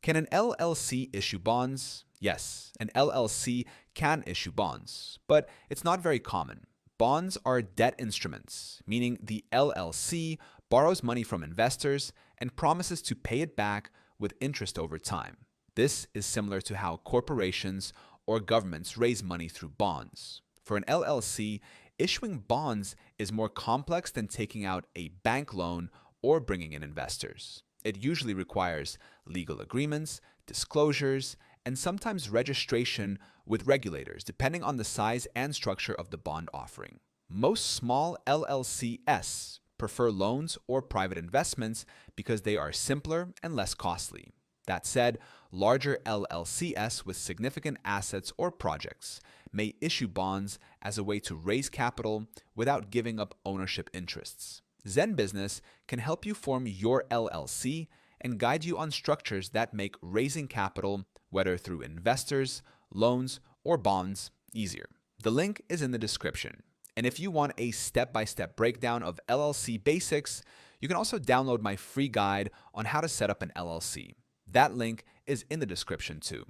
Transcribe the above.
Can an LLC issue bonds? Yes, an LLC can issue bonds, but it's not very common. Bonds are debt instruments, meaning the LLC borrows money from investors and promises to pay it back with interest over time. This is similar to how corporations or governments raise money through bonds. For an LLC, issuing bonds is more complex than taking out a bank loan or bringing in investors. It usually requires legal agreements, disclosures, and sometimes registration with regulators, depending on the size and structure of the bond offering. Most small LLCs prefer loans or private investments because they are simpler and less costly. That said, larger LLCs with significant assets or projects may issue bonds as a way to raise capital without giving up ownership interests. Zen Business can help you form your LLC and guide you on structures that make raising capital, whether through investors, loans, or bonds, easier. The link is in the description. And if you want a step-by-step breakdown of LLC basics, you can also download my free guide on how to set up an LLC. That link is in the description too.